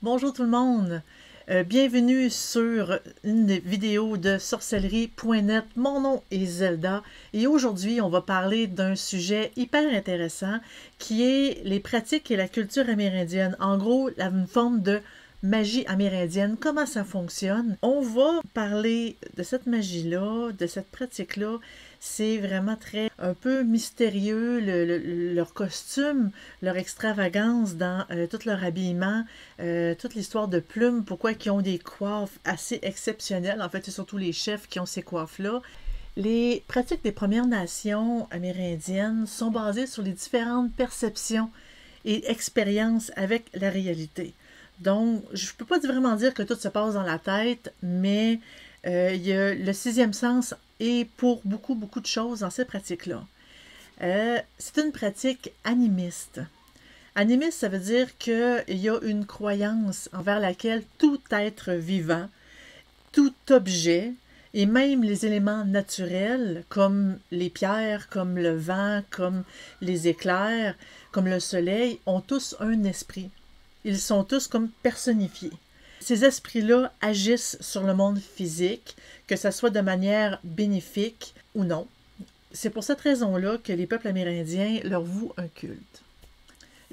Bonjour tout le monde, bienvenue sur une vidéo de sorcellerie.net. Mon nom est Zelda et aujourd'hui on va parler d'un sujet hyper intéressant qui est les pratiques et la culture amérindienne. En gros, une forme de magie amérindienne, comment ça fonctionne. On va parler de cette magie-là, de cette pratique-là. C'est vraiment un peu mystérieux, leur costume, leur extravagance dans tout leur habillement, toute l'histoire de plumes, pourquoi ils ont des coiffes assez exceptionnelles. En fait, c'est surtout les chefs qui ont ces coiffes-là. Les pratiques des Premières Nations amérindiennes sont basées sur les différentes perceptions et expériences avec la réalité. Donc, je ne peux pas vraiment dire que tout se passe dans la tête, mais il y a le sixième sens et pour beaucoup de choses dans ces pratiques-là. C'est une pratique animiste. Animiste, ça veut dire qu'il y a une croyance envers laquelle tout être vivant, tout objet, et même les éléments naturels, comme les pierres, comme le vent, comme les éclairs, comme le soleil, ont tous un esprit. Ils sont tous comme personnifiés. Ces esprits-là agissent sur le monde physique, que ce soit de manière bénéfique ou non. C'est pour cette raison-là que les peuples amérindiens leur vouent un culte.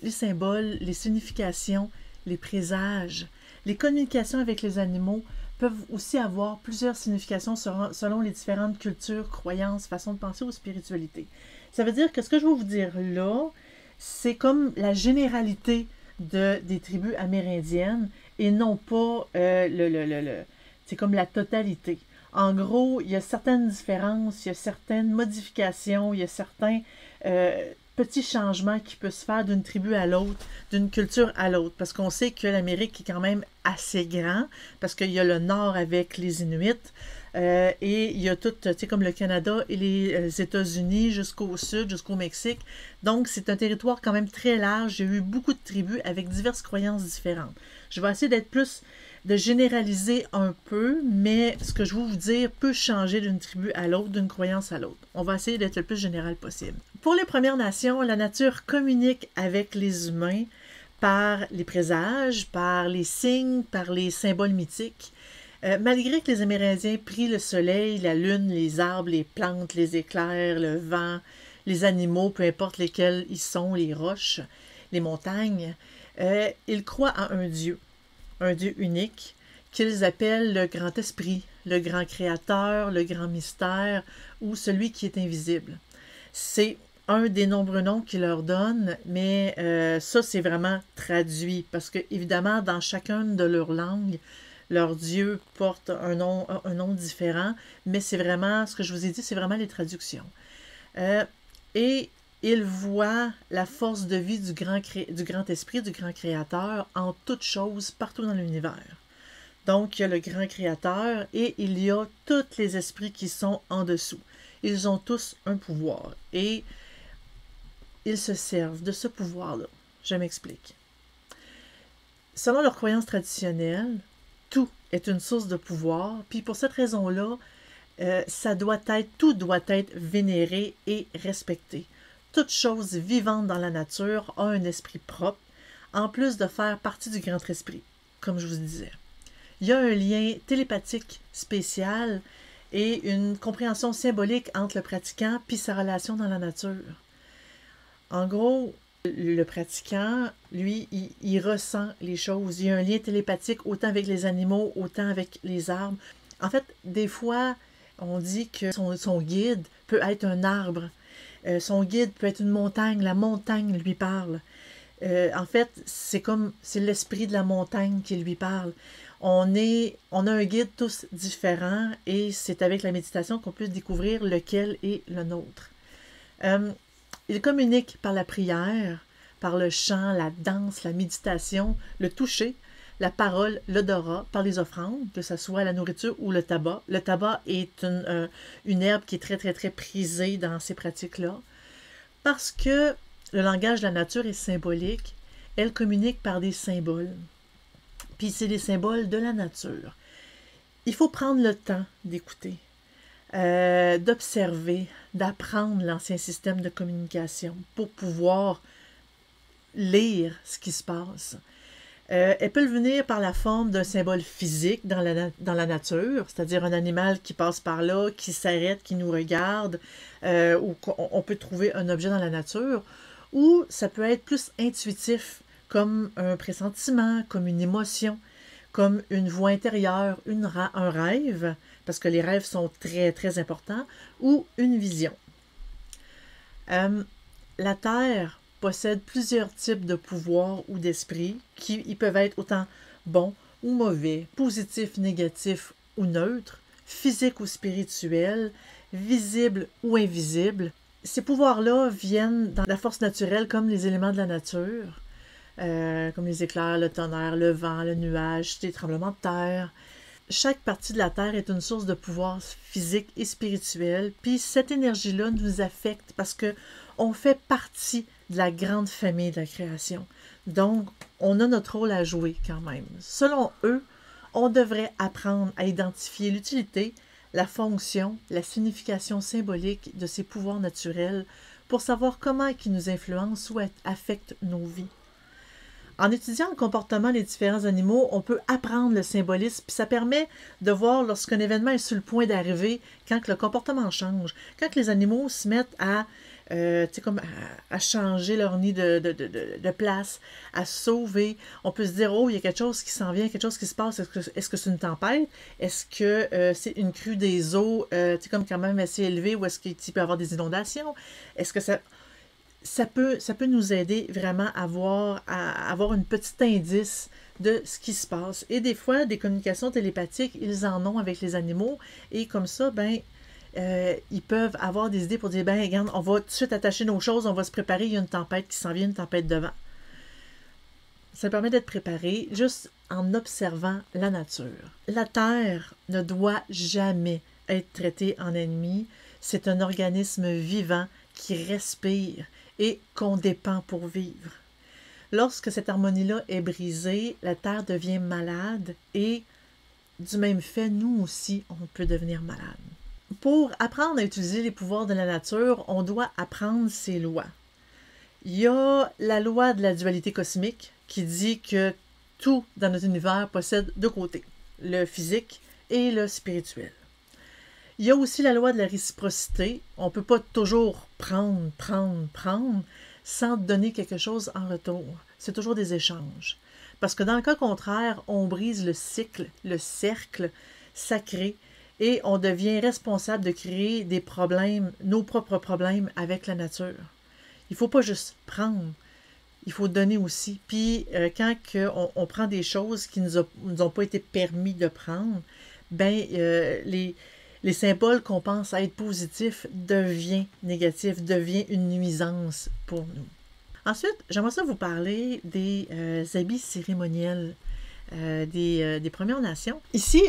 Les symboles, les significations, les présages, les communications avec les animaux peuvent aussi avoir plusieurs significations selon les différentes cultures, croyances, façons de penser ou spiritualités. Ça veut dire que ce que je vais vous dire là, c'est comme la généralité des tribus amérindiennes et non pas c'est comme la totalité. En gros, il y a certaines différences, il y a certaines modifications, il y a certains petits changements qui peuvent se faire d'une tribu à l'autre, d'une culture à l'autre, parce qu'on sait que l'Amérique est quand même assez grand, parce qu'il y a le nord avec les Inuits, et il y a tout, tu sais, comme le Canada et les États-Unis jusqu'au sud, jusqu'au Mexique. Donc, c'est un territoire quand même très large. J'ai eu beaucoup de tribus avec diverses croyances différentes. Je vais essayer de généraliser un peu, mais ce que je vais vous dire peut changer d'une tribu à l'autre, d'une croyance à l'autre. On va essayer d'être le plus général possible. Pour les Premières Nations, la nature communique avec les humains par les présages, par les signes, par les symboles mythiques. Malgré que les Amérindiens prient le soleil, la lune, les arbres, les plantes, les éclairs, le vent, les animaux, peu importe lesquels ils sont, les roches, les montagnes, ils croient à un Dieu unique, qu'ils appellent le Grand Esprit, le Grand Créateur, le Grand Mystère ou celui qui est invisible. C'est un des nombreux noms qu'ils leur donnent, mais ça, c'est vraiment traduit, parce que, évidemment, dans chacune de leurs langues, leur Dieu porte un nom différent, mais c'est vraiment, ce que je vous ai dit, c'est vraiment les traductions. Et ils voient la force de vie du grand esprit, du grand créateur, en toutes choses, partout dans l'univers. Donc, il y a le grand créateur et il y a tous les esprits qui sont en dessous. Ils ont tous un pouvoir et ils se servent de ce pouvoir-là. Je m'explique. Selon leurs croyances traditionnelles, tout est une source de pouvoir, puis pour cette raison-là, tout doit être vénéré et respecté. Toute chose vivante dans la nature a un esprit propre, en plus de faire partie du grand esprit, comme je vous disais. Il y a un lien télépathique spécial et une compréhension symbolique entre le pratiquant puis sa relation dans la nature. En gros, le pratiquant, lui, il ressent les choses. Il y a un lien télépathique autant avec les animaux, autant avec les arbres. En fait, des fois, on dit que son guide peut être un arbre. Son guide peut être une montagne. La montagne lui parle. En fait, c'est l'esprit de la montagne qui lui parle. On a un guide tous différent et c'est avec la méditation qu'on peut découvrir lequel est le nôtre. Il communique par la prière, par le chant, la danse, la méditation, le toucher, la parole, l'odorat, par les offrandes, que ce soit la nourriture ou le tabac. Le tabac est une herbe qui est très prisée dans ces pratiques-là. Parce que le langage de la nature est symbolique, elle communique par des symboles. Puis c'est des symboles de la nature. Il faut prendre le temps d'écouter. D'observer, d'apprendre l'ancien système de communication pour pouvoir lire ce qui se passe. Elles peuvent venir par la forme d'un symbole physique dans la nature, c'est-à-dire un animal qui passe par là, qui s'arrête, qui nous regarde, ou qu'on peut trouver un objet dans la nature, ou ça peut être plus intuitif, comme un pressentiment, comme une émotion, comme une voix intérieure, un rêve, parce que les rêves sont très, très importants, ou une vision. La Terre possède plusieurs types de pouvoirs ou d'esprits qui ils peuvent être autant bons ou mauvais, positifs, négatifs ou neutres, physiques ou spirituels, visibles ou invisibles. Ces pouvoirs-là viennent dans la force naturelle comme les éléments de la nature, comme les éclairs, le tonnerre, le vent, le nuage, les tremblements de terre. Chaque partie de la Terre est une source de pouvoir physique et spirituel, puis cette énergie-là nous affecte parce que on fait partie de la grande famille de la création. Donc, on a notre rôle à jouer quand même. Selon eux, on devrait apprendre à identifier l'utilité, la fonction, la signification symbolique de ces pouvoirs naturels pour savoir comment ils nous influencent ou affectent nos vies. En étudiant le comportement des différents animaux, on peut apprendre le symbolisme, puis ça permet de voir lorsqu'un événement est sur le point d'arriver, quand le comportement change, quand les animaux se mettent à changer leur nid de place, à se sauver. On peut se dire, oh, il y a quelque chose qui s'en vient, quelque chose qui se passe. Est-ce que c'est une tempête? Est-ce que c'est une crue des eaux, comme quand même assez élevée, ou est-ce qu'il peut y avoir des inondations? Est-ce que ça peut nous aider vraiment à avoir un petit indice de ce qui se passe. Et des fois, des communications télépathiques, ils en ont avec les animaux. Et comme ça, ils peuvent avoir des idées pour dire, regarde, on va tout de suite attacher nos choses, on va se préparer, il y a une tempête qui s'en vient, une tempête de vent. Ça permet d'être préparé juste en observant la nature. La Terre ne doit jamais être traitée en ennemi. C'est un organisme vivant qui respire et qu'on dépend pour vivre. Lorsque cette harmonie-là est brisée, la Terre devient malade et du même fait, nous aussi, on peut devenir malade. Pour apprendre à utiliser les pouvoirs de la nature, on doit apprendre ses lois. Il y a la loi de la dualité cosmique qui dit que tout dans notre univers possède deux côtés, le physique et le spirituel. Il y a aussi la loi de la réciprocité. On ne peut pas toujours prendre sans donner quelque chose en retour. C'est toujours des échanges. Parce que dans le cas contraire, on brise le cercle sacré, et on devient responsable de créer des problèmes, nos propres problèmes avec la nature. Il ne faut pas juste prendre, il faut donner aussi. Puis quand on prend des choses qui ne nous ont pas été permis de prendre, les symboles qu'on pense être positifs deviennent négatifs, deviennent une nuisance pour nous. Ensuite, j'aimerais ça vous parler des habits cérémoniels des Premières Nations. Ici,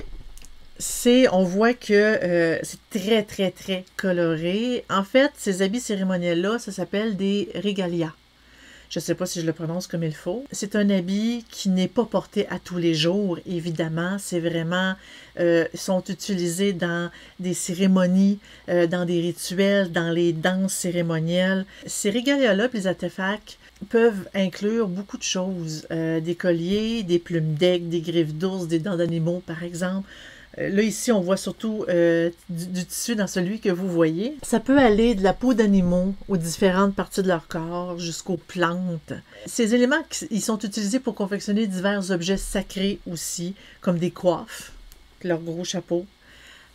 on voit que c'est très, très, très coloré. En fait, ces habits cérémoniels-là, ça s'appelle des régalias. Je ne sais pas si je le prononce comme il faut. C'est un habit qui n'est pas porté à tous les jours, évidemment. C'est vraiment, sont utilisés dans des cérémonies, dans des rituels, dans les danses cérémonielles. Ces régalias-là, les artefacts, peuvent inclure beaucoup de choses. Des colliers, des plumes d'aigle, des griffes d'ours, des dents d'animaux, par exemple. Là, ici, on voit surtout du tissu dans celui que vous voyez. Ça peut aller de la peau d'animaux aux différentes parties de leur corps jusqu'aux plantes. Ces éléments, ils sont utilisés pour confectionner divers objets sacrés aussi, comme des coiffes, leurs gros chapeaux,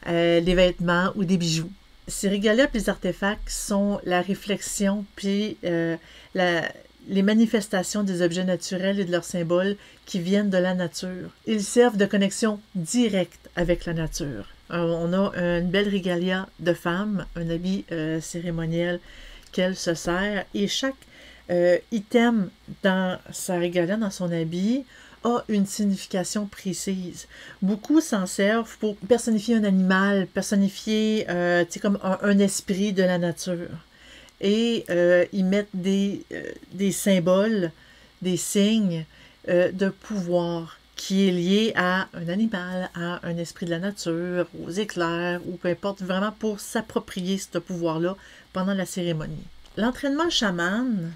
des vêtements ou des bijoux. Ces régalias et les artefacts sont la réflexion puis les manifestations des objets naturels et de leurs symboles qui viennent de la nature. Ils servent de connexion directe avec la nature. On a une belle régalia de femme, un habit cérémoniel qu'elle se sert, et chaque item dans sa régalia, dans son habit, a une signification précise. Beaucoup s'en servent pour personnifier un animal, personnifier comme un esprit de la nature. Et ils mettent des symboles, des signes de pouvoir qui est lié à un animal, à un esprit de la nature, aux éclairs, ou peu importe, vraiment pour s'approprier ce pouvoir-là pendant la cérémonie. L'entraînement chaman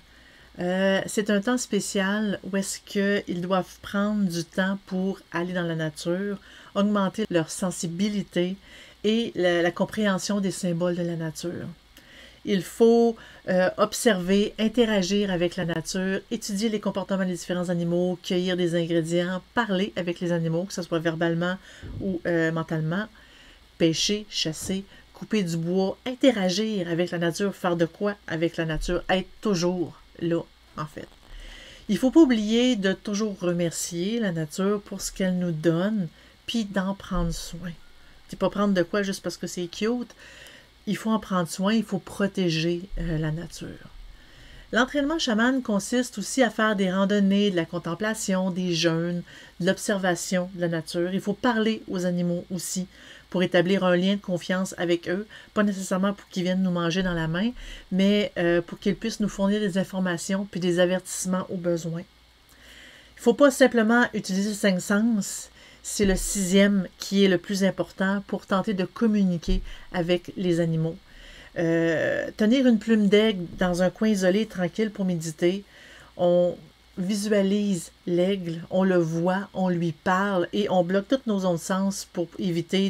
C'est un temps spécial où est-ce qu'ils doivent prendre du temps pour aller dans la nature, augmenter leur sensibilité et la compréhension des symboles de la nature. Il faut observer, interagir avec la nature, étudier les comportements des différents animaux, cueillir des ingrédients, parler avec les animaux, que ce soit verbalement ou mentalement, pêcher, chasser, couper du bois, interagir avec la nature, faire de quoi avec la nature, être toujours là, en fait. Il ne faut pas oublier de toujours remercier la nature pour ce qu'elle nous donne, puis d'en prendre soin. C'est pas prendre de quoi juste parce que c'est cute. Il faut en prendre soin, il faut protéger la nature. L'entraînement chaman consiste aussi à faire des randonnées, de la contemplation, des jeûnes, de l'observation de la nature. Il faut parler aux animaux aussi pour établir un lien de confiance avec eux, pas nécessairement pour qu'ils viennent nous manger dans la main, mais pour qu'ils puissent nous fournir des informations puis des avertissements au besoin. Il ne faut pas simplement utiliser 5 sens, c'est le 6e qui est le plus important pour tenter de communiquer avec les animaux. Tenir une plume d'aigle dans un coin isolé, tranquille pour méditer, on visualise l'aigle, on le voit, on lui parle et on bloque tous nos autres sens pour éviter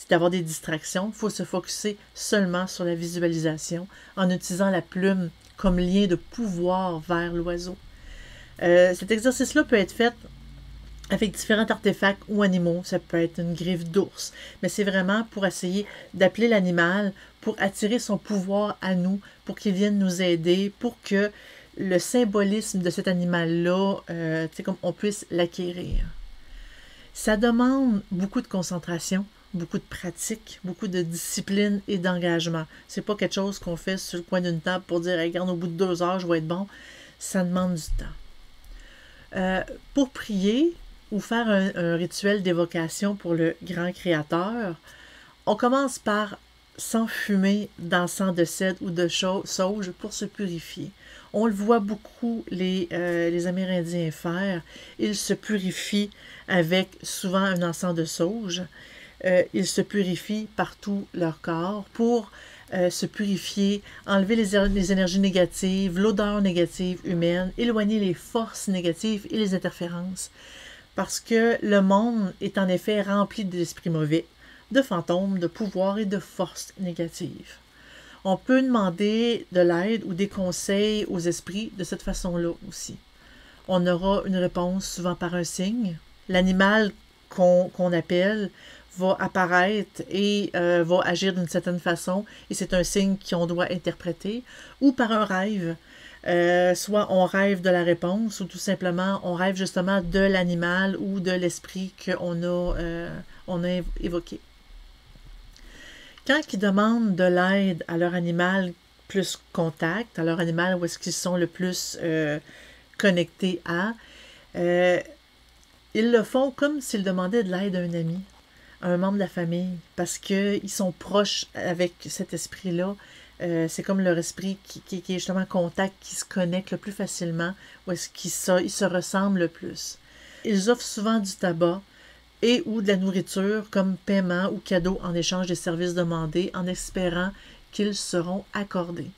d'avoir des distractions. Il faut se focusser seulement sur la visualisation en utilisant la plume comme lien de pouvoir vers l'oiseau. Cet exercice-là peut être fait avec différents artefacts ou animaux. Ça peut être une griffe d'ours, mais c'est vraiment pour essayer d'appeler l'animal, pour attirer son pouvoir à nous, pour qu'il vienne nous aider, pour que le symbolisme de cet animal-là, comme on puisse l'acquérir. Ça demande beaucoup de concentration, beaucoup de pratique, beaucoup de discipline et d'engagement. C'est pas quelque chose qu'on fait sur le coin d'une table pour dire hey, « regarde, au bout de 2 heures, je vais être bon ». Ça demande du temps. Pour prier ou faire un rituel d'évocation pour le grand créateur, on commence par s'enfumer d'encens de cèdre ou de sauge pour se purifier. On le voit beaucoup, les Amérindiens faire. Ils se purifient avec souvent un encens de sauge. Ils se purifient par tout leur corps pour se purifier, enlever les énergies négatives, l'odeur négative humaine, éloigner les forces négatives et les interférences. Parce que le monde est en effet rempli d'esprits mauvais, de fantômes, de pouvoirs et de forces négatives. On peut demander de l'aide ou des conseils aux esprits de cette façon-là aussi. On aura une réponse souvent par un signe. L'animal qu'on appelle va apparaître et va agir d'une certaine façon, et c'est un signe qu'on doit interpréter, ou par un rêve. Soit on rêve de la réponse, ou tout simplement on rêve justement de l'animal ou de l'esprit qu'on a évoqué. Quand ils demandent de l'aide à leur animal plus contact, à leur animal où est-ce qu'ils sont le plus connectés à, ils le font comme s'ils demandaient de l'aide à un ami, à un membre de la famille, parce qu'ils sont proches avec cet esprit-là. C'est comme leur esprit qui est justement en contact, qui se connecte le plus facilement, où est-ce qu'ils se ressemblent le plus. Ils offrent souvent du tabac et ou de la nourriture comme paiement ou cadeau en échange des services demandés, en espérant qu'ils seront accordés.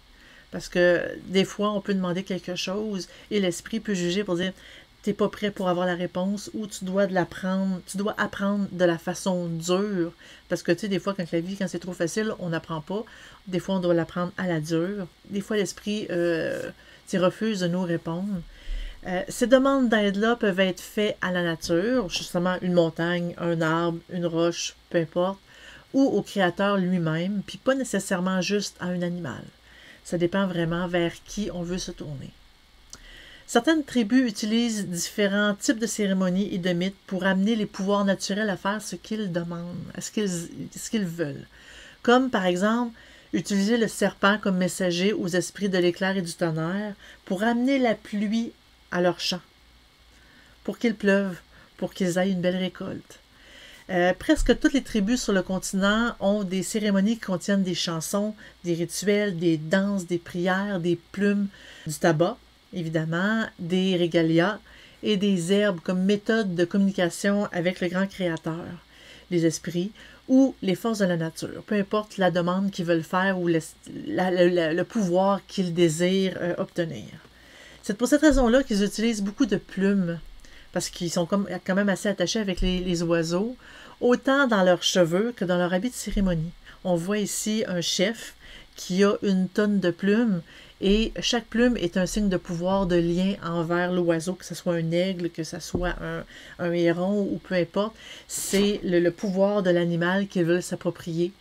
Parce que des fois, on peut demander quelque chose et l'esprit peut juger pour dire « t'es pas prêt pour avoir la réponse » ou tu dois apprendre de la façon dure. Parce que tu sais, des fois, quand c'est trop facile, on n'apprend pas. Des fois, on doit l'apprendre à la dure. Des fois, l'esprit refuse de nous répondre. Ces demandes d'aide-là peuvent être faites à la nature, justement une montagne, un arbre, une roche, peu importe, ou au créateur lui-même, puis pas nécessairement juste à un animal. Ça dépend vraiment vers qui on veut se tourner. Certaines tribus utilisent différents types de cérémonies et de mythes pour amener les pouvoirs naturels à faire ce qu'ils demandent, ce qu'ils veulent. Comme par exemple, utiliser le serpent comme messager aux esprits de l'éclair et du tonnerre pour amener la pluie à leurs champs, pour qu'il pleuve, pour qu'ils aient une belle récolte. Presque toutes les tribus sur le continent ont des cérémonies qui contiennent des chansons, des rituels, des danses, des prières, des plumes, du tabac, évidemment, des régalias et des herbes comme méthode de communication avec le grand créateur, les esprits ou les forces de la nature, peu importe la demande qu'ils veulent faire ou le pouvoir qu'ils désirent obtenir. C'est pour cette raison-là qu'ils utilisent beaucoup de plumes, parce qu'ils sont quand même assez attachés avec les oiseaux, autant dans leurs cheveux que dans leur habit de cérémonie. On voit ici un chef qui a une tonne de plumes, et chaque plume est un signe de pouvoir, de lien envers l'oiseau, que ce soit un aigle, que ce soit un héron ou peu importe. C'est le pouvoir de l'animal qu'ils veulent s'approprier.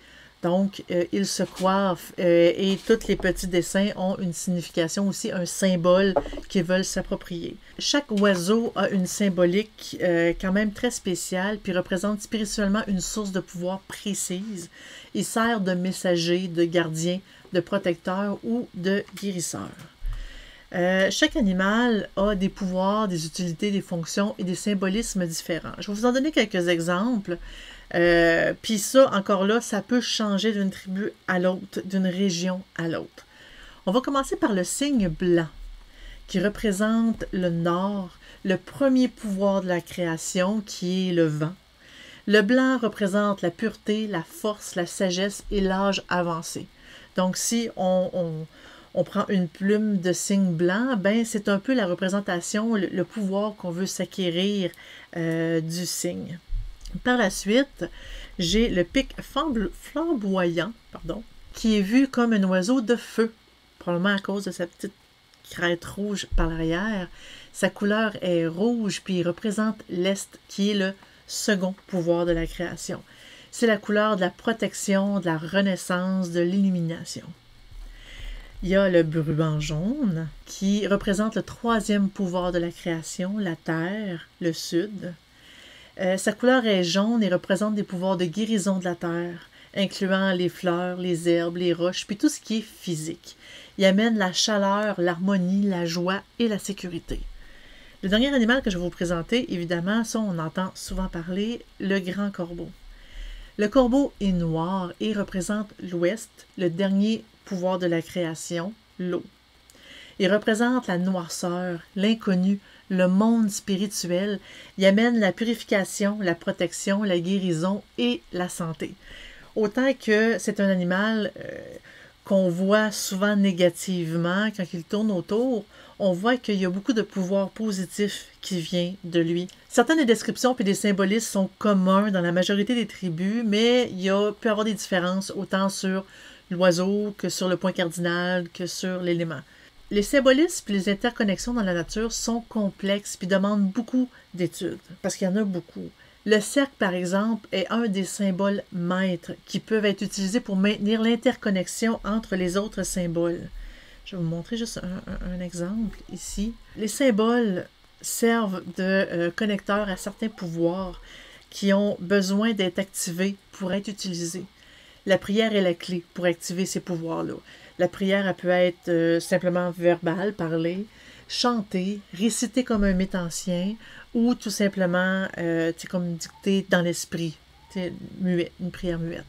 Donc, ils se coiffent et tous les petits dessins ont une signification aussi, un symbole qu'ils veulent s'approprier. Chaque oiseau a une symbolique quand même très spéciale, puis représente spirituellement une source de pouvoir précise. Il sert de messager, de gardien, de protecteur ou de guérisseur. Chaque animal a des pouvoirs, des utilités, des fonctions et des symbolismes différents. Je vais vous en donner quelques exemples. Puis ça, encore là, ça peut changer d'une tribu à l'autre, d'une région à l'autre. On va commencer par le signe blanc, qui représente le nord, le premier pouvoir de la création, qui est le vent. Le blanc représente la pureté, la force, la sagesse et l'âge avancé. Donc, si on prend une plume de signe blanc, ben c'est un peu la représentation, le pouvoir qu'on veut s'acquérir du signe. Par la suite, j'ai le pic flamboyant, qui est vu comme un oiseau de feu, probablement à cause de sa petite crête rouge par l'arrière. Sa couleur est rouge, puis il représente l'Est, qui est le second pouvoir de la création. C'est la couleur de la protection, de la renaissance, de l'illumination. Il y a le bruant jaune, qui représente le troisième pouvoir de la création, la terre, le sud. Sa couleur est jaune et représente des pouvoirs de guérison de la terre, incluant les fleurs, les herbes, les roches, puis tout ce qui est physique. Il amène la chaleur, l'harmonie, la joie et la sécurité. Le dernier animal que je vais vous présenter, évidemment, ça on entend souvent parler, le grand corbeau. Le corbeau est noir et représente l'ouest, le dernier pouvoir de la création, l'eau. Il représente la noirceur, l'inconnu, le monde spirituel. Il amène la purification, la protection, la guérison et la santé. Autant que c'est un animal qu'on voit souvent négativement quand il tourne autour, on voit qu'il y a beaucoup de pouvoir positif qui vient de lui. Certaines des descriptions et des symbolismes sont communs dans la majorité des tribus, mais peut y avoir des différences autant sur l'oiseau que sur le point cardinal que sur l'élément. Les symbolismes et les interconnexions dans la nature sont complexes puis demandent beaucoup d'études, parce qu'il y en a beaucoup. Le cercle, par exemple, est un des symboles maîtres qui peuvent être utilisés pour maintenir l'interconnexion entre les autres symboles. Je vais vous montrer juste un exemple ici. Les symboles servent de connecteurs à certains pouvoirs qui ont besoin d'être activés pour être utilisés. La prière est la clé pour activer ces pouvoirs-là. La prière, elle peut être simplement verbale, parler, chanter, réciter comme un mythe ancien, ou tout simplement, comme dicter dans l'esprit, muet, une prière muette.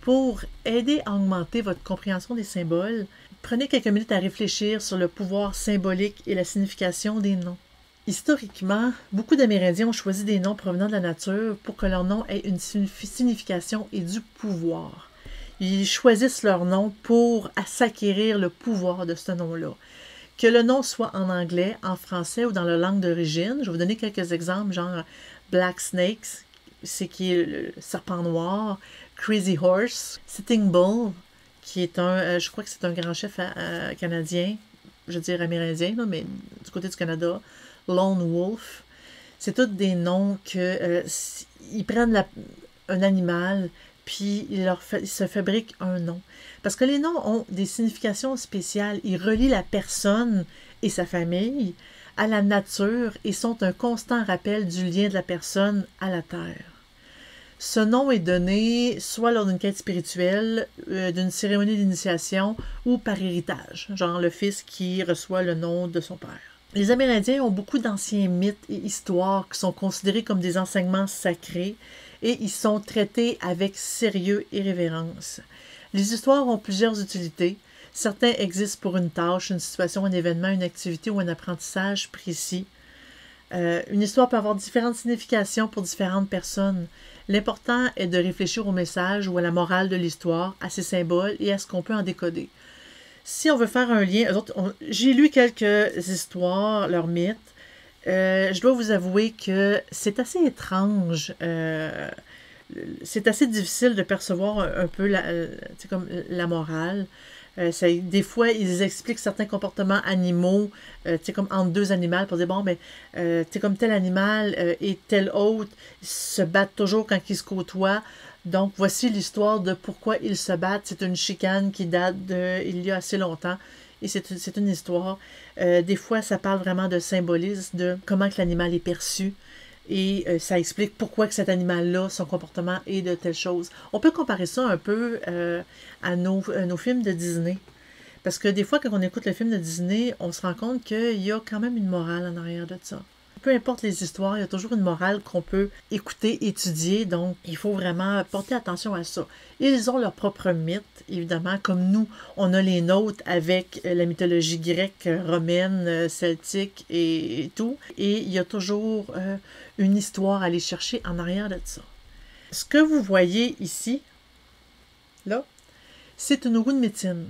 Pour aider à augmenter votre compréhension des symboles, prenez quelques minutes à réfléchir sur le pouvoir symbolique et la signification des noms. Historiquement, beaucoup d'Amérindiens ont choisi des noms provenant de la nature pour que leur nom ait une signification et du pouvoir. Ils choisissent leur nom pour s'acquérir le pouvoir de ce nom-là. Que le nom soit en anglais, en français ou dans la langue d'origine, je vais vous donner quelques exemples, genre Black Snakes, c'est qui est le serpent noir, Crazy Horse, Sitting Bull, qui est je crois que c'est un grand chef canadien, je veux dire amérindien, là, mais du côté du Canada, Lone Wolf. C'est tous des noms que ils prennent un animal, puis ils se fabriquent un nom. Parce que les noms ont des significations spéciales. Ils relient la personne et sa famille à la nature et sont un constant rappel du lien de la personne à la terre. Ce nom est donné soit lors d'une quête spirituelle, d'une cérémonie d'initiation ou par héritage, genre le fils qui reçoit le nom de son père. Les Amérindiens ont beaucoup d'anciens mythes et histoires qui sont considérés comme des enseignements sacrés et ils sont traités avec sérieux et révérence. Les histoires ont plusieurs utilités. Certains existent pour une tâche, une situation, un événement, une activité ou un apprentissage précis. Une histoire peut avoir différentes significations pour différentes personnes. L'important est de réfléchir au message ou à la morale de l'histoire, à ses symboles et à ce qu'on peut en décoder. Si on veut faire un lien, j'ai lu quelques histoires, leurs mythes. Je dois vous avouer que c'est assez étrange. C'est assez difficile de percevoir un peu comme la morale. Des fois, ils expliquent certains comportements animaux, comme entre deux animaux, pour dire, bon, mais, comme tel animal et tel autre se battent toujours quand ils se côtoient. Donc, voici l'histoire de pourquoi ils se battent. C'est une chicane qui date il y a assez longtemps. Et c'est une histoire. Des fois, ça parle vraiment de symbolisme, de comment que l'animal est perçu. Et ça explique pourquoi que cet animal-là, son comportement est de telle chose. On peut comparer ça un peu à nos films de Disney. Parce que des fois, quand on écoute le film de Disney, on se rend compte qu'il y a quand même une morale en arrière de ça. Peu importe les histoires, il y a toujours une morale qu'on peut écouter, étudier, donc il faut vraiment porter attention à ça. Ils ont leurs propres mythes, évidemment, comme nous, on a les nôtres avec la mythologie grecque, romaine, celtique et tout. Et il y a toujours une histoire à aller chercher en arrière de ça. Ce que vous voyez ici, là, c'est une roue de médecine.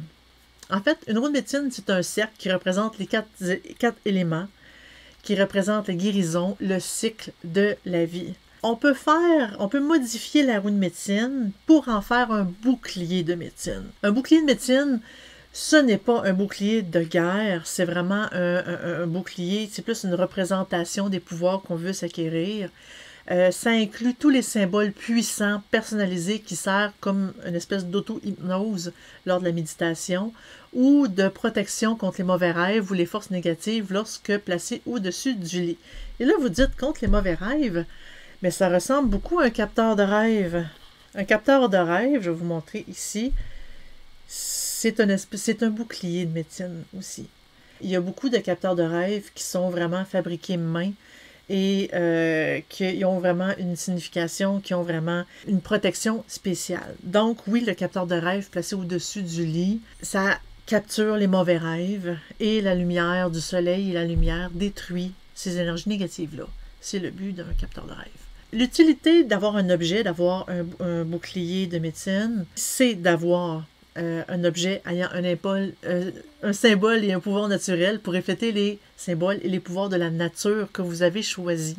En fait, une roue de médecine, c'est un cercle qui représente les quatre éléments, qui représente la guérison, le cycle de la vie. On peut modifier la roue de médecine pour en faire un bouclier de médecine. Un bouclier de médecine, ce n'est pas un bouclier de guerre, c'est vraiment un bouclier, c'est plus une représentation des pouvoirs qu'on veut s'acquérir. Ça inclut tous les symboles puissants, personnalisés, qui servent comme une espèce d'auto-hypnose lors de la méditation ou de protection contre les mauvais rêves ou les forces négatives lorsque placés au-dessus du lit. Et là, vous dites contre les mauvais rêves, mais ça ressemble beaucoup à un capteur de rêve. Un capteur de rêve, je vais vous montrer ici, c'est un bouclier de médecine aussi. Il y a beaucoup de capteurs de rêve qui sont vraiment fabriqués main et qui ont vraiment une signification, qui ont vraiment une protection spéciale. Donc oui, le capteur de rêve placé au-dessus du lit, ça capture les mauvais rêves et la lumière du soleil et la lumière détruit ces énergies négatives-là. C'est le but d'un capteur de rêve. L'utilité d'avoir un objet, d'avoir un bouclier de médecine, c'est d'avoir un objet ayant un symbole et un pouvoir naturel pour refléter les symboles et les pouvoirs de la nature que vous avez choisis.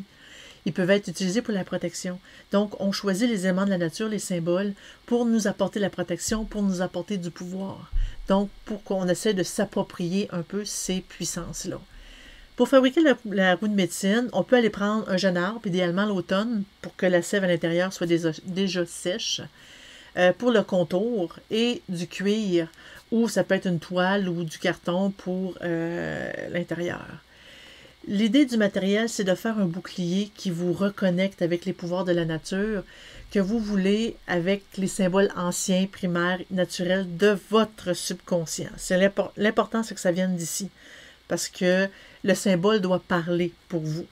Ils peuvent être utilisés pour la protection. Donc, on choisit les éléments de la nature, les symboles, pour nous apporter la protection, pour nous apporter du pouvoir. Donc, pour qu'on essaie de s'approprier un peu ces puissances-là. Pour fabriquer la roue de médecine, on peut aller prendre un jeune arbre, idéalement l'automne, pour que la sève à l'intérieur soit déjà sèche. Pour le contour et du cuir, ou ça peut être une toile ou du carton pour l'intérieur. L'idée du matériel, c'est de faire un bouclier qui vous reconnecte avec les pouvoirs de la nature, que vous voulez avec les symboles anciens, primaires, naturels de votre subconscient. L'important, c'est que ça vienne d'ici, parce que le symbole doit parler pour vous.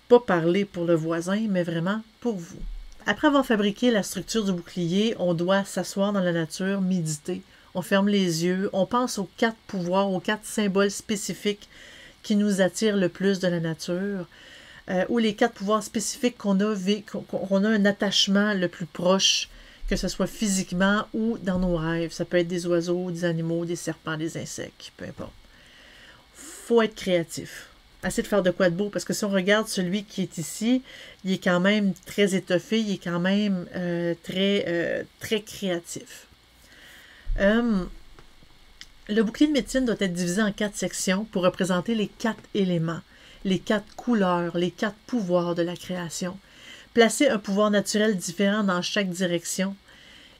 Pas parler pour le voisin, mais vraiment pour vous. Après avoir fabriqué la structure du bouclier, on doit s'asseoir dans la nature, méditer. On ferme les yeux, on pense aux 4 pouvoirs, aux 4 symboles spécifiques qui nous attirent le plus de la nature, ou les 4 pouvoirs spécifiques qu'on a un attachement le plus proche, que ce soit physiquement ou dans nos rêves. Ça peut être des oiseaux, des animaux, des serpents, des insectes, peu importe. Faut être créatif. Assez de faire de quoi de beau, parce que si on regarde celui qui est ici, il est quand même très étoffé, il est quand même très créatif. Le bouclier de médecine doit être divisé en 4 sections pour représenter les 4 éléments, les 4 couleurs, les 4 pouvoirs de la création. Placer un pouvoir naturel différent dans chaque direction.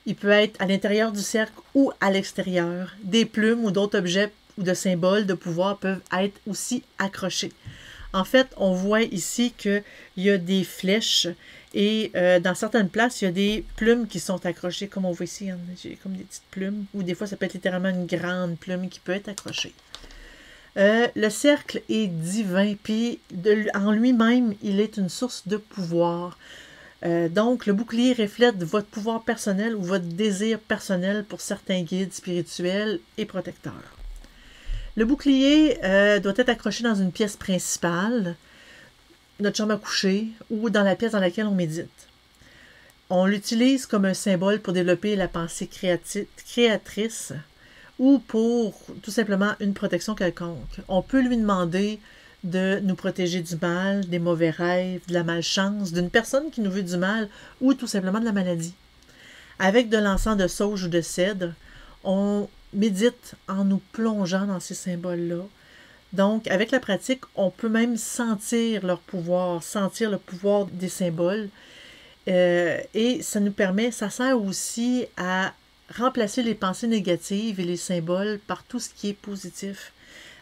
Il peut être à l'intérieur du cercle ou à l'extérieur. Des plumes ou d'autres objets ou de symboles de pouvoir peuvent être aussi accrochés. En fait, on voit ici qu'il y a des flèches et dans certaines places, il y a des plumes qui sont accrochées, comme on voit ici, hein, j'ai comme des petites plumes, ou des fois, ça peut être littéralement une grande plume qui peut être accrochée. Le cercle est divin, puis en lui-même, il est une source de pouvoir. Donc, le bouclier reflète votre pouvoir personnel ou votre désir personnel pour certains guides spirituels et protecteurs. Le bouclier doit être accroché dans une pièce principale, notre chambre à coucher, ou dans la pièce dans laquelle on médite. On l'utilise comme un symbole pour développer la pensée créatrice ou pour tout simplement une protection quelconque. On peut lui demander de nous protéger du mal, des mauvais rêves, de la malchance, d'une personne qui nous veut du mal ou tout simplement de la maladie. Avec de l'encens de sauge ou de cèdre, on médite en nous plongeant dans ces symboles-là. Donc, avec la pratique, on peut même sentir leur pouvoir, sentir le pouvoir des symboles. Et ça nous permet, ça sert aussi à remplacer les pensées négatives et les symboles par tout ce qui est positif.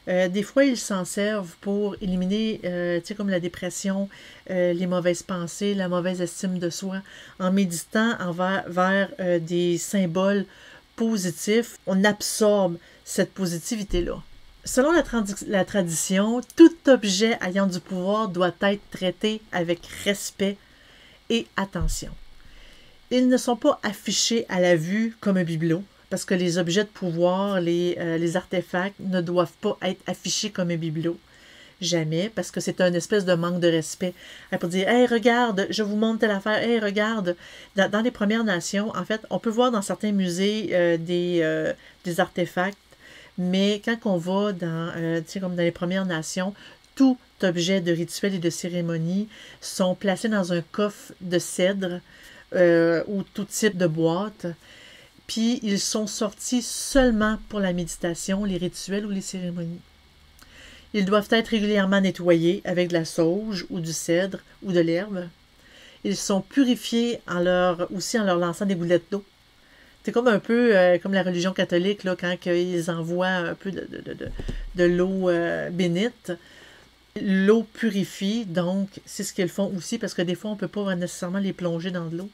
Des fois, ils s'en servent pour éliminer, tu sais, comme la dépression, les mauvaises pensées, la mauvaise estime de soi. En méditant vers des symboles positifs, on absorbe cette positivité-là. Selon la tradition, tout objet ayant du pouvoir doit être traité avec respect et attention. Ils ne sont pas affichés à la vue comme un bibelot, parce que les objets de pouvoir, les artefacts ne doivent pas être affichés comme un bibelot. Jamais, parce que c'est un espèce de manque de respect. Pour dire, « Hey, regarde, je vous montre telle affaire. Hey, regarde. » Dans les Premières Nations, en fait, on peut voir dans certains musées des artefacts, mais quand on va tu sais, comme dans les Premières Nations, tout objet de rituel et de cérémonie sont placés dans un coffre de cèdre ou tout type de boîte. Puis ils sont sortis seulement pour la méditation, les rituels ou les cérémonies. Ils doivent être régulièrement nettoyés avec de la sauge ou du cèdre ou de l'herbe. Ils sont purifiés aussi en leur lançant des goulettes d'eau. C'est comme un peu comme la religion catholique, là, quand ils envoient un peu de l'eau bénite. L'eau purifie, donc c'est ce qu'ils font aussi, parce que des fois, on ne peut pas nécessairement les plonger dans de l'eau.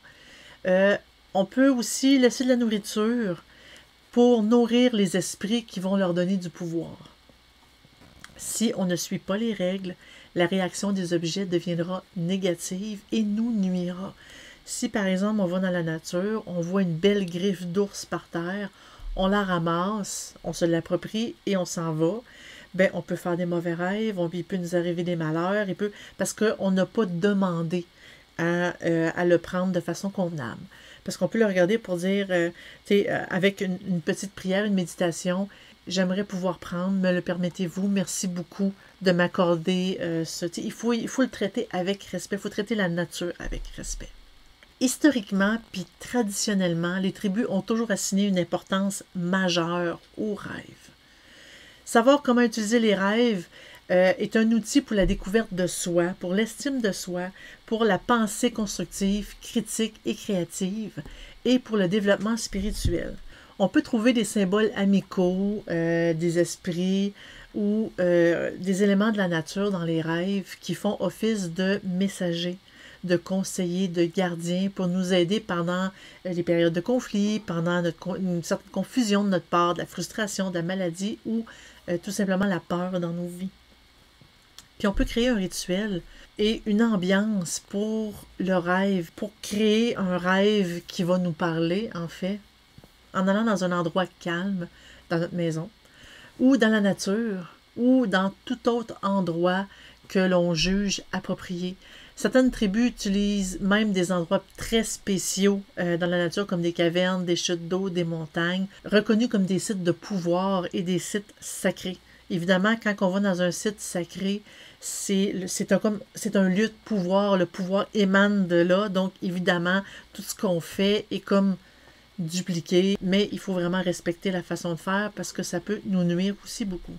On peut aussi laisser de la nourriture pour nourrir les esprits qui vont leur donner du pouvoir. Si on ne suit pas les règles, la réaction des objets deviendra négative et nous nuira. Si par exemple on va dans la nature, on voit une belle griffe d'ours par terre, on la ramasse, on se l'approprie et on s'en va, ben on peut faire des mauvais rêves, il peut nous arriver des malheurs, parce qu'on n'a pas demandé à le prendre de façon convenable. Parce qu'on peut le regarder pour dire, avec une petite prière, une méditation, j'aimerais pouvoir prendre, me le permettez-vous, merci beaucoup de m'accorder ce. Il faut le traiter avec respect, il faut traiter la nature avec respect. Historiquement puis traditionnellement, les tribus ont toujours assigné une importance majeure aux rêves. Savoir comment utiliser les rêves est un outil pour la découverte de soi, pour l'estime de soi, pour la pensée constructive, critique et créative, et pour le développement spirituel. On peut trouver des symboles amicaux, des esprits ou des éléments de la nature dans les rêves qui font office de messagers, de conseillers, de gardiens pour nous aider pendant les périodes de conflit, pendant une certaine confusion de notre part, de la frustration, de la maladie ou tout simplement la peur dans nos vies. Puis on peut créer un rituel et une ambiance pour le rêve, pour créer un rêve qui va nous parler, en fait, en allant dans un endroit calme, dans notre maison, ou dans la nature, ou dans tout autre endroit que l'on juge approprié. Certaines tribus utilisent même des endroits très spéciaux dans la nature, comme des cavernes, des chutes d'eau, des montagnes, reconnus comme des sites de pouvoir et des sites sacrés. Évidemment, quand on va dans un site sacré, c'est un lieu de pouvoir. Le pouvoir émane de là. Donc, évidemment, tout ce qu'on fait est comme dupliqué. Mais il faut vraiment respecter la façon de faire parce que ça peut nous nuire aussi beaucoup.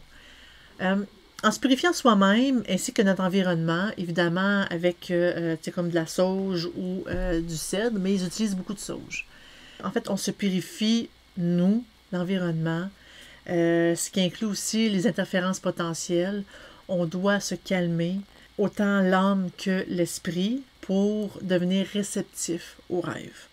En se purifiant soi-même ainsi que notre environnement, évidemment avec comme de la sauge ou du cèdre, mais ils utilisent beaucoup de sauge. En fait, on se purifie, nous, l'environnement, ce qui inclut aussi les interférences potentielles. On doit se calmer, autant l'âme que l'esprit, pour devenir réceptif aux rêves.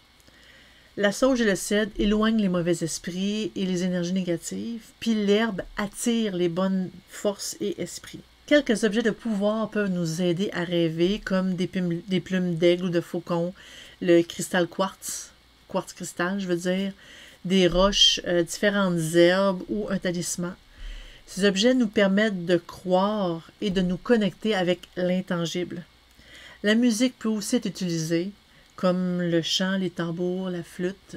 La sauge et le cèdre éloignent les mauvais esprits et les énergies négatives, puis l'herbe attire les bonnes forces et esprits. Quelques objets de pouvoir peuvent nous aider à rêver, comme des plumes d'aigle ou de faucon, le cristal quartz cristal, je veux dire, des roches, différentes herbes ou un talisman. Ces objets nous permettent de croire et de nous connecter avec l'intangible. La musique peut aussi être utilisée, comme le chant, les tambours, la flûte.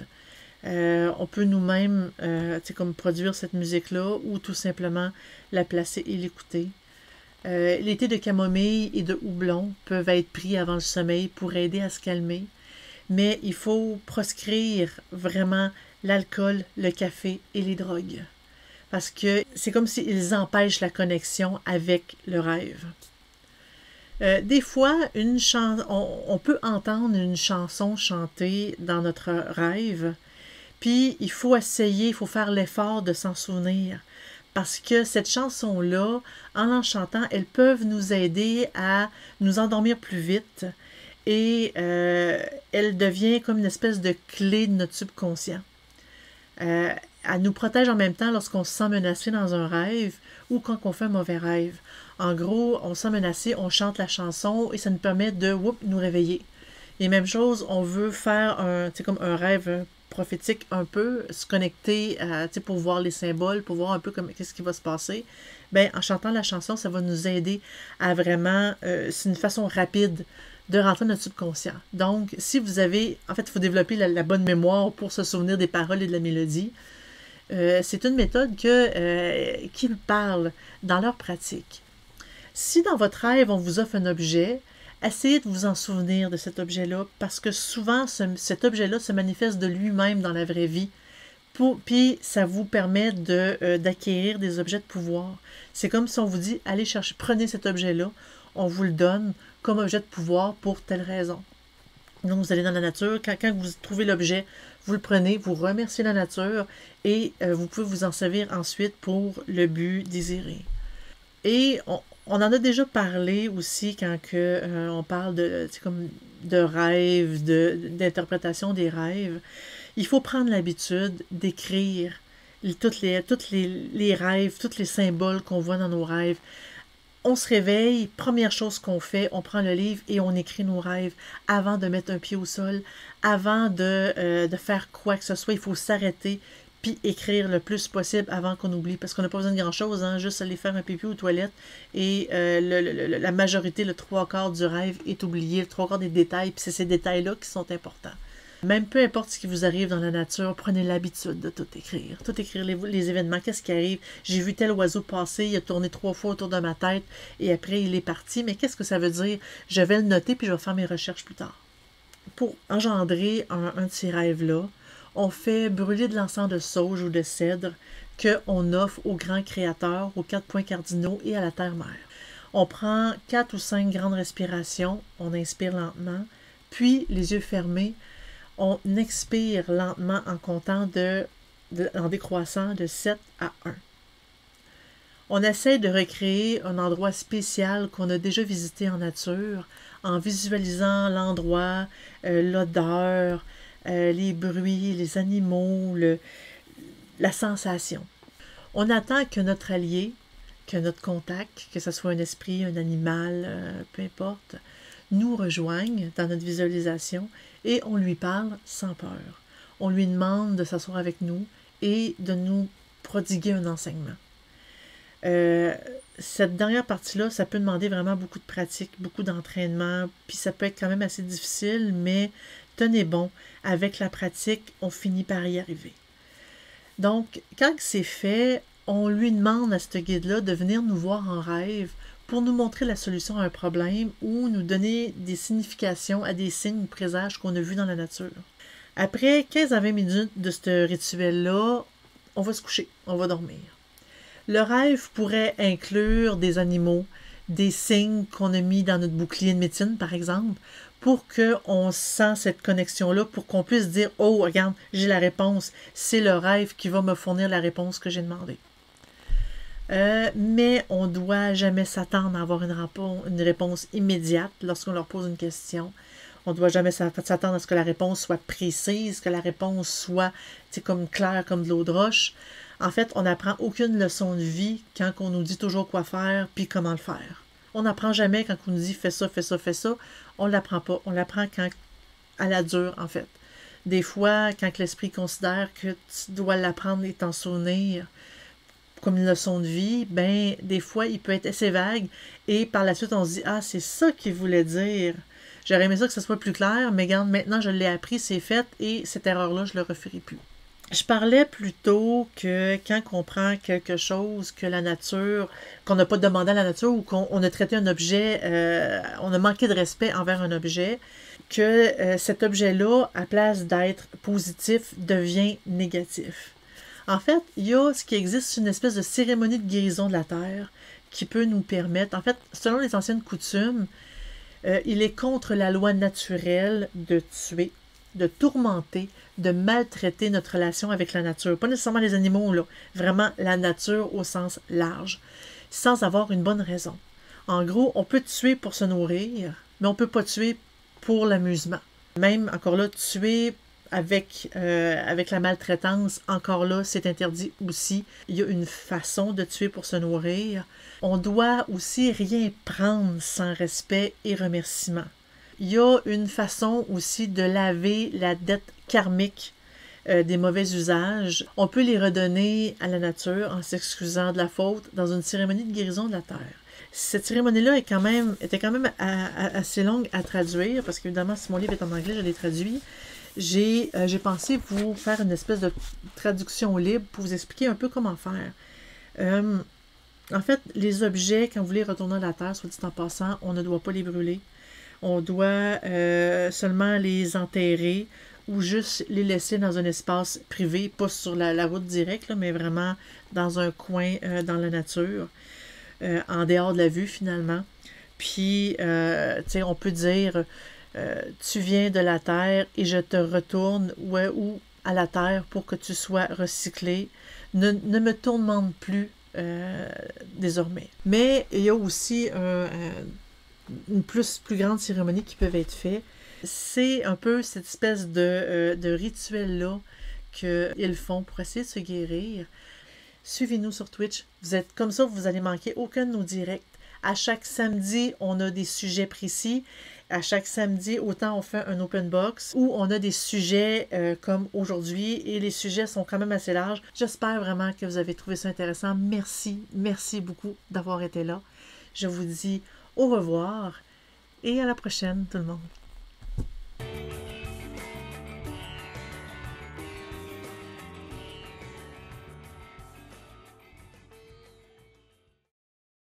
On peut nous-mêmes comme produire cette musique-là ou tout simplement la placer et l'écouter. Les thés de camomille et de houblon peuvent être pris avant le sommeil pour aider à se calmer, mais il faut proscrire vraiment l'alcool, le café et les drogues, parce que c'est comme s'ils empêchent la connexion avec le rêve. Des fois, on peut entendre une chanson chantée dans notre rêve, puis il faut essayer, il faut faire l'effort de s'en souvenir. Parce que cette chanson-là, en chantant, elles peuvent nous aider à nous endormir plus vite et elle devient comme une espèce de clé de notre subconscient. Elle nous protège en même temps lorsqu'on se sent menacé dans un rêve ou quand on fait un mauvais rêve. En gros, on se sent menacé, on chante la chanson et ça nous permet de nous réveiller. Et même chose, on veut faire comme un rêve prophétique un peu, se connecter pour voir les symboles, pour voir un peu qu'est-ce qui va se passer. Ben, en chantant la chanson, ça va nous aider à vraiment, c'est une façon rapide de rentrer dans notre subconscient. Donc, si vous avez, en fait, il faut développer la bonne mémoire pour se souvenir des paroles et de la mélodie. C'est une méthode qu'ils parlent dans leur pratique. Si dans votre rêve, on vous offre un objet, essayez de vous en souvenir de cet objet-là, parce que souvent, cet objet-là se manifeste de lui-même dans la vraie vie. Puis, ça vous permet d'acquérir des objets de pouvoir. C'est comme si on vous dit, allez chercher, prenez cet objet-là, on vous le donne comme objet de pouvoir pour telle raison. Donc, vous allez dans la nature, quand vous trouvez l'objet, vous le prenez, vous remerciez la nature et vous pouvez vous en servir ensuite pour le but désiré. Et on en a déjà parlé aussi quand on parle de rêves, d'interprétation des rêves. Il faut prendre l'habitude d'écrire tous les rêves, tous les symboles qu'on voit dans nos rêves. On se réveille, première chose qu'on fait, on prend le livre et on écrit nos rêves avant de mettre un pied au sol, avant de faire quoi que ce soit. Il faut s'arrêter puis écrire le plus possible avant qu'on oublie, parce qu'on n'a pas besoin de grand-chose, juste aller faire un pipi aux toilettes et la majorité, le 3/4 du rêve est oublié, le 3/4 des détails, puis c'est ces détails-là qui sont importants. Même peu importe ce qui vous arrive dans la nature, prenez l'habitude de tout écrire. Tout écrire les événements, qu'est-ce qui arrive. J'ai vu tel oiseau passer, il a tourné 3 fois autour de ma tête et après il est parti. Mais qu'est-ce que ça veut dire? Je vais le noter puis je vais faire mes recherches plus tard. Pour engendrer un de ces rêves-là, on fait brûler de l'encens de sauge ou de cèdre qu'on offre au grand créateur, aux 4 points cardinaux et à la terre-mère. On prend 4 ou 5 grandes respirations, on inspire lentement, puis les yeux fermés, on expire lentement en comptant en décroissant de 7 à 1. On essaie de recréer un endroit spécial qu'on a déjà visité en nature, en visualisant l'endroit, l'odeur, les bruits, les animaux, la sensation. On attend que notre allié, que notre contact, que ce soit un esprit, un animal, peu importe, nous rejoigne dans notre visualisation et on lui parle sans peur. On lui demande de s'asseoir avec nous et de nous prodiguer un enseignement. Cette dernière partie-là, ça peut demander vraiment beaucoup de pratique, beaucoup d'entraînement, puis ça peut être quand même assez difficile, mais tenez bon, avec la pratique, on finit par y arriver. Donc, quand c'est fait, on lui demande à ce guide-là de venir nous voir en rêve pour nous montrer la solution à un problème ou nous donner des significations à des signes ou présages qu'on a vus dans la nature. Après 15 à 20 minutes de ce rituel-là, on va se coucher, on va dormir. Le rêve pourrait inclure des animaux, des signes qu'on a mis dans notre bouclier de médecine, par exemple, pour qu'on sente cette connexion-là, pour qu'on puisse dire « Oh, regarde, j'ai la réponse, c'est le rêve qui va me fournir la réponse que j'ai demandée. » Mais on ne doit jamais s'attendre à avoir une réponse immédiate lorsqu'on leur pose une question. On ne doit jamais s'attendre à ce que la réponse soit précise, que la réponse soit comme claire comme de l'eau de roche. En fait, on n'apprend aucune leçon de vie quand on nous dit toujours quoi faire puis comment le faire. On n'apprend jamais quand on nous dit « fais ça, fais ça, fais ça ». On ne l'apprend pas. On l'apprend à la dure, en fait. Des fois, quand l'esprit considère que tu dois l'apprendre et t'en souvenir comme une leçon de vie, ben des fois, il peut être assez vague et par la suite, on se dit « Ah, c'est ça qu'il voulait dire. J'aurais aimé ça que ce soit plus clair, mais regarde, maintenant, je l'ai appris, c'est fait et cette erreur-là, je ne le referai plus. » Je parlais plutôt que quand on prend quelque chose que la nature, qu'on n'a pas demandé à la nature ou qu'on a traité un objet, on a manqué de respect envers un objet, que cet objet-là, à place d'être positif, devient négatif. En fait, il y a ce qui existe, une espèce de cérémonie de guérison de la terre qui peut nous permettre, en fait, selon les anciennes coutumes, il est contre la loi naturelle de tuer, de tourmenter, de maltraiter notre relation avec la nature. Pas nécessairement les animaux, là. Vraiment la nature au sens large, sans avoir une bonne raison. En gros, on peut tuer pour se nourrir, mais on ne peut pas tuer pour l'amusement. Même, encore là, tuer avec la maltraitance, encore là, c'est interdit aussi. Il y a une façon de tuer pour se nourrir. On doit aussi rien prendre sans respect et remerciement. Il y a une façon aussi de laver la dette karmique des mauvais usages. On peut les redonner à la nature en s'excusant de la faute dans une cérémonie de guérison de la terre. Cette cérémonie-là était quand même assez longue à traduire, parce qu'évidemment, si mon livre est en anglais, je l'ai traduit. J'ai pensé vous faire une espèce de traduction libre pour vous expliquer un peu comment faire. En fait, les objets, quand vous les retournez à la terre, soit dit en passant, on ne doit pas les brûler. On doit seulement les enterrer ou juste les laisser dans un espace privé, pas sur la route directe, là, mais vraiment dans un coin dans la nature, en dehors de la vue finalement. Puis, tu sais, on peut dire, tu viens de la terre et je te retourne ou à la terre pour que tu sois recyclé. Ne me tourmente plus désormais. Mais il y a aussi une plus grande cérémonie qui peuvent être faites. C'est un peu cette espèce de rituel-là qu'ils font pour essayer de se guérir. Suivez-nous sur Twitch. Vous êtes comme ça, vous allez manquer aucun de nos directs. À chaque samedi, on a des sujets précis. À chaque samedi, autant on fait un open box où on a des sujets comme aujourd'hui et les sujets sont quand même assez larges. J'espère vraiment que vous avez trouvé ça intéressant. Merci beaucoup d'avoir été là. Je vous dis au revoir et à la prochaine tout le monde.